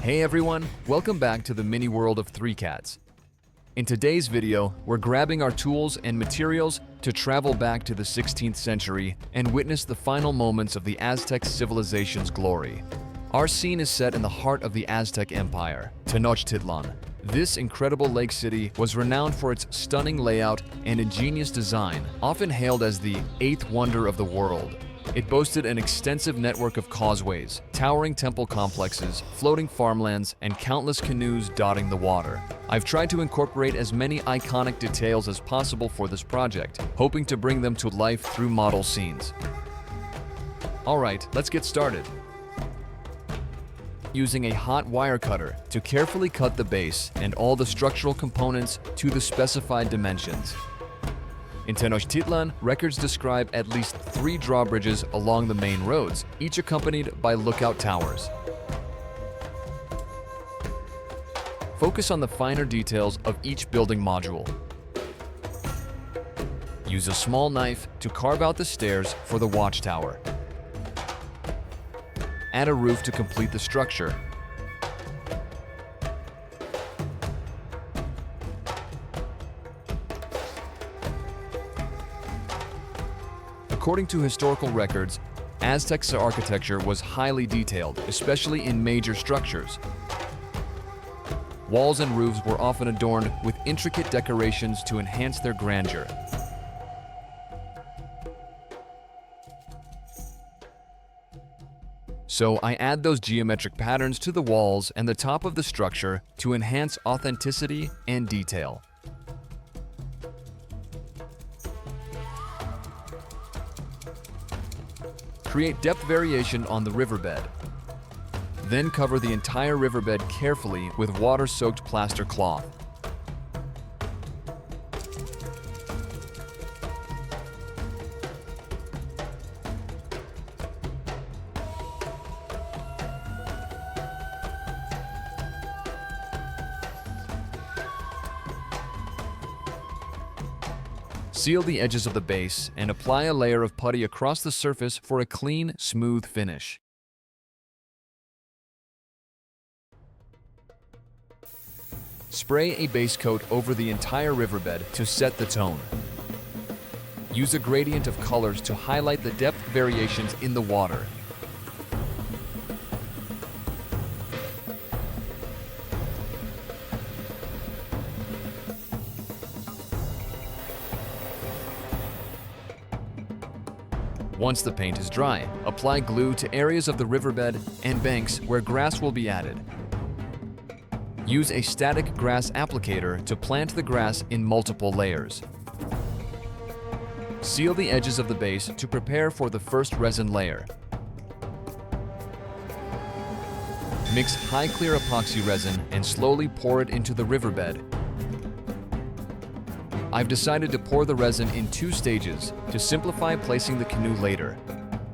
Hey everyone, welcome back to the mini world of Three Cats. In today's video, we're grabbing our tools and materials to travel back to the 16th century and witness the final moments of the Aztec civilization's glory. Our scene is set in the heart of the Aztec Empire, Tenochtitlan. This incredible lake city was renowned for its stunning layout and ingenious design, often hailed as the eighth wonder of the world. It boasted an extensive network of causeways, towering temple complexes, floating farmlands, and countless canoes dotting the water. I've tried to incorporate as many iconic details as possible for this project, hoping to bring them to life through model scenes. Alright, let's get started. Using a hot wire cutter to carefully cut the base and all the structural components to the specified dimensions. In Tenochtitlan, records describe at least 3 drawbridges along the main roads, each accompanied by lookout towers. Focus on the finer details of each building module. Use a small knife to carve out the stairs for the watchtower. Add a roof to complete the structure. According to historical records, Aztec architecture was highly detailed, especially in major structures. Walls and roofs were often adorned with intricate decorations to enhance their grandeur. So I add those geometric patterns to the walls and the top of the structure to enhance authenticity and detail. Create depth variation on the riverbed. Then cover the entire riverbed carefully with water-soaked plaster cloth. Seal the edges of the base and apply a layer of putty across the surface for a clean, smooth finish. Spray a base coat over the entire riverbed to set the tone. Use a gradient of colors to highlight the depth variations in the water. Once the paint is dry, apply glue to areas of the riverbed and banks where grass will be added. Use a static grass applicator to plant the grass in multiple layers. Seal the edges of the base to prepare for the first resin layer. Mix high clear epoxy resin and slowly pour it into the riverbed. I've decided to pour the resin in 2 stages to simplify placing the canoe later.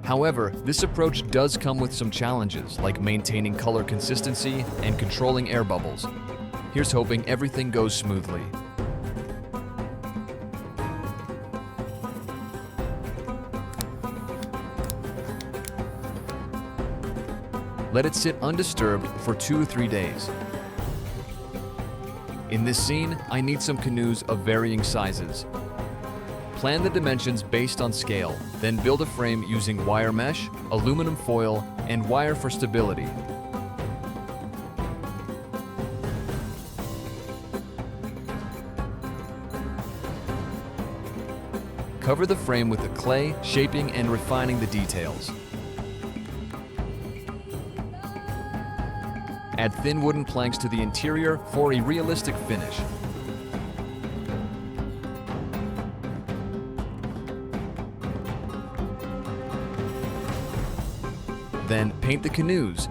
However, this approach does come with some challenges like maintaining color consistency and controlling air bubbles. Here's hoping everything goes smoothly. Let it sit undisturbed for 2 or 3 days. In this scene, I need some canoes of varying sizes. Plan the dimensions based on scale, then build a frame using wire mesh, aluminum foil, and wire for stability. Cover the frame with the clay, shaping and refining the details. Add thin wooden planks to the interior for a realistic finish. Then paint the canoes.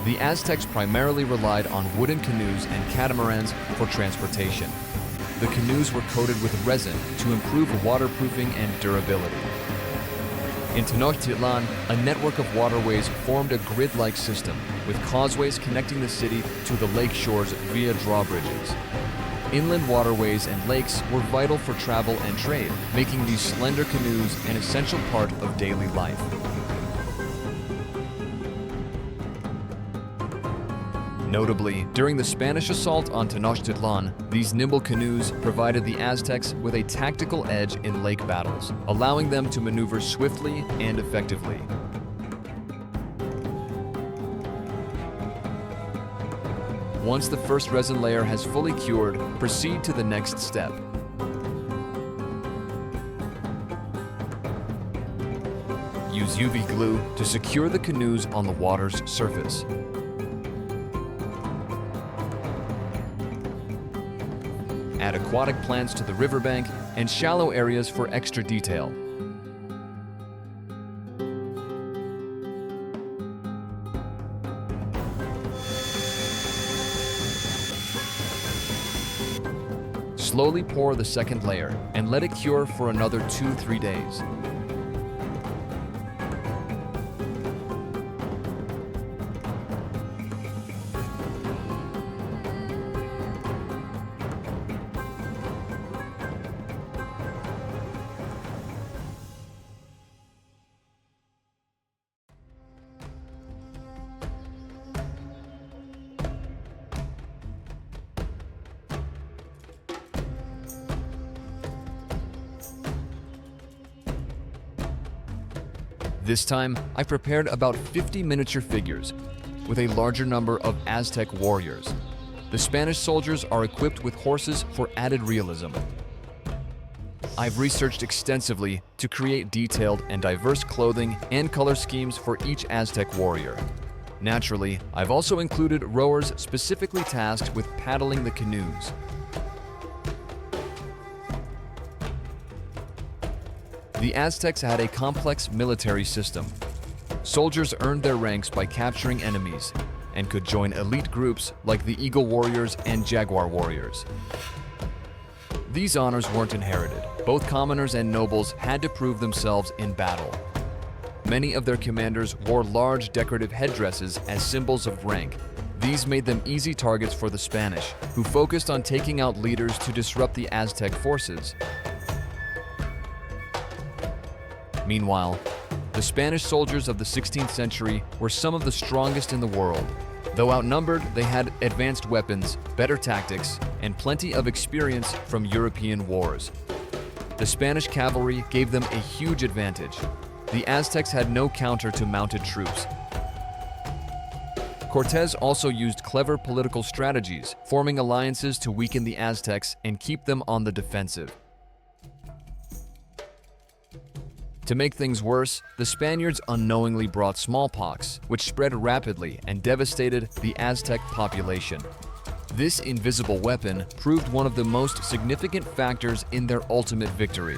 The Aztecs primarily relied on wooden canoes and catamarans for transportation. The canoes were coated with resin to improve waterproofing and durability. In Tenochtitlan, a network of waterways formed a grid-like system, with causeways connecting the city to the lake shores via drawbridges. Inland waterways and lakes were vital for travel and trade, making these slender canoes an essential part of daily life. Notably, during the Spanish assault on Tenochtitlan, these nimble canoes provided the Aztecs with a tactical edge in lake battles, allowing them to maneuver swiftly and effectively. Once the first resin layer has fully cured, proceed to the next step. Use UV glue to secure the canoes on the water's surface. Add aquatic plants to the riverbank and shallow areas for extra detail. Slowly pour the second layer and let it cure for another 2-3 days. This time, I prepared about 50 miniature figures, with a larger number of Aztec warriors. The Spanish soldiers are equipped with horses for added realism. I've researched extensively to create detailed and diverse clothing and color schemes for each Aztec warrior. Naturally, I've also included rowers specifically tasked with paddling the canoes. The Aztecs had a complex military system. Soldiers earned their ranks by capturing enemies and could join elite groups like the Eagle Warriors and Jaguar Warriors. These honors weren't inherited. Both commoners and nobles had to prove themselves in battle. Many of their commanders wore large decorative headdresses as symbols of rank. These made them easy targets for the Spanish, who focused on taking out leaders to disrupt the Aztec forces. Meanwhile, the Spanish soldiers of the 16th century were some of the strongest in the world. Though outnumbered, they had advanced weapons, better tactics, and plenty of experience from European wars. The Spanish cavalry gave them a huge advantage. The Aztecs had no counter to mounted troops. Cortés also used clever political strategies, forming alliances to weaken the Aztecs and keep them on the defensive. To make things worse, the Spaniards unknowingly brought smallpox, which spread rapidly and devastated the Aztec population. This invisible weapon proved one of the most significant factors in their ultimate victory.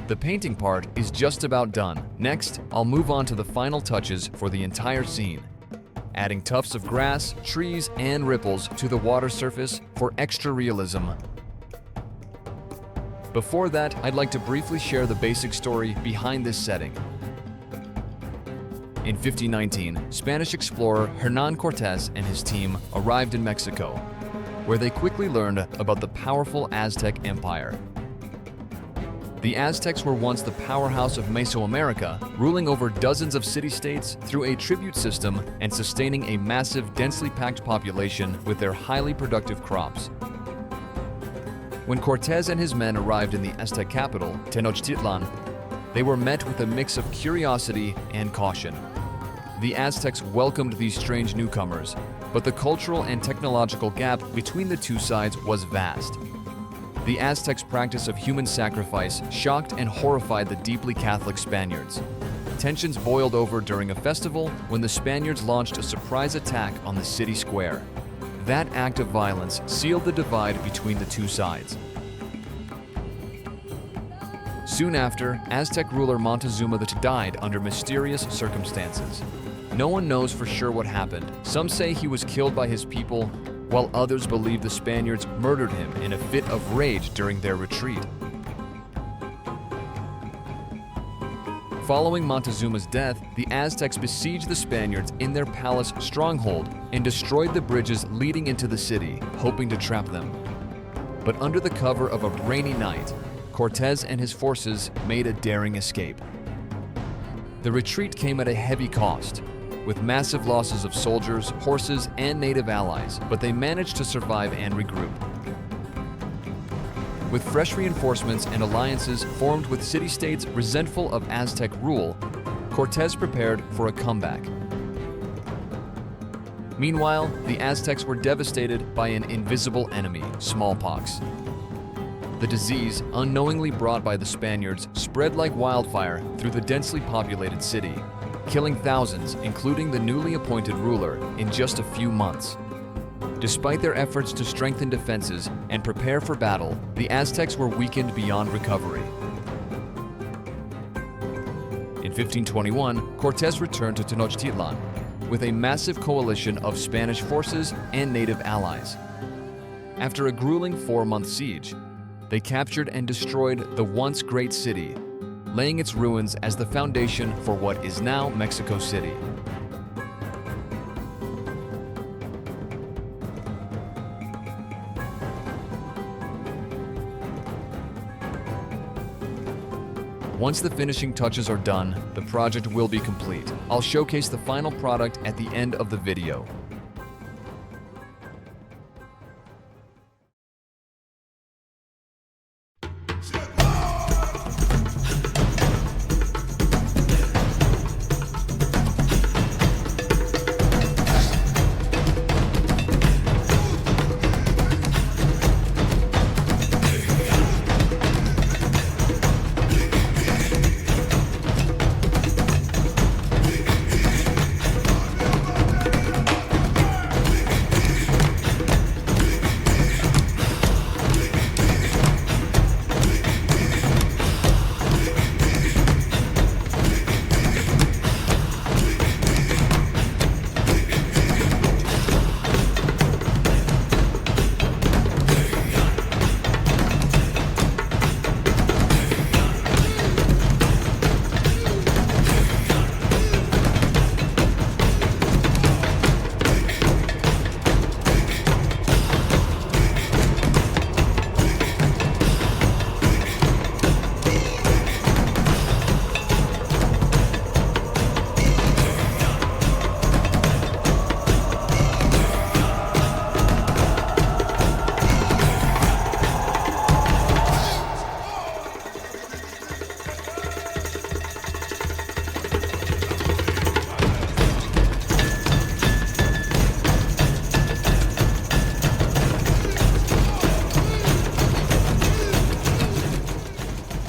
The painting part is just about done. Next, I'll move on to the final touches for the entire scene, adding tufts of grass, trees, and ripples to the water surface for extra realism. Before that, I'd like to briefly share the basic story behind this setting. In 1519, Spanish explorer Hernán Cortés and his team arrived in Mexico, where they quickly learned about the powerful Aztec Empire. The Aztecs were once the powerhouse of Mesoamerica, ruling over dozens of city-states through a tribute system and sustaining a massive, densely packed population with their highly productive crops. When Cortés and his men arrived in the Aztec capital, Tenochtitlan, they were met with a mix of curiosity and caution. The Aztecs welcomed these strange newcomers, but the cultural and technological gap between the two sides was vast. The Aztecs' practice of human sacrifice shocked and horrified the deeply Catholic Spaniards. Tensions boiled over during a festival when the Spaniards launched a surprise attack on the city square. That act of violence sealed the divide between the two sides. Soon after, Aztec ruler Montezuma II died under mysterious circumstances. No one knows for sure what happened. Some say he was killed by his people, while others believe the Spaniards murdered him in a fit of rage during their retreat. Following Montezuma's death, the Aztecs besieged the Spaniards in their palace stronghold and destroyed the bridges leading into the city, hoping to trap them. But under the cover of a rainy night, Cortés and his forces made a daring escape. The retreat came at a heavy cost, with massive losses of soldiers, horses, and native allies, but they managed to survive and regroup. With fresh reinforcements and alliances formed with city-states resentful of Aztec rule, Cortés prepared for a comeback. Meanwhile, the Aztecs were devastated by an invisible enemy, smallpox. The disease, unknowingly brought by the Spaniards, spread like wildfire through the densely populated city, killing thousands, including the newly appointed ruler, in just a few months. Despite their efforts to strengthen defenses and prepare for battle, the Aztecs were weakened beyond recovery. In 1521, Cortés returned to Tenochtitlan with a massive coalition of Spanish forces and native allies. After a grueling 4-month siege, they captured and destroyed the once great city, laying its ruins as the foundation for what is now Mexico City. Once the finishing touches are done, the project will be complete. I'll showcase the final product at the end of the video.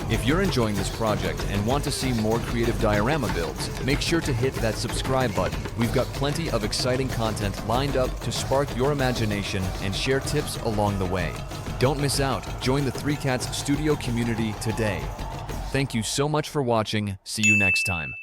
If you're enjoying this project and want to see more creative diorama builds, make sure to hit that subscribe button. We've got plenty of exciting content lined up to spark your imagination and share tips along the way. Don't miss out. Join the 3 Cats studio community today. Thank you so much for watching. See you next time.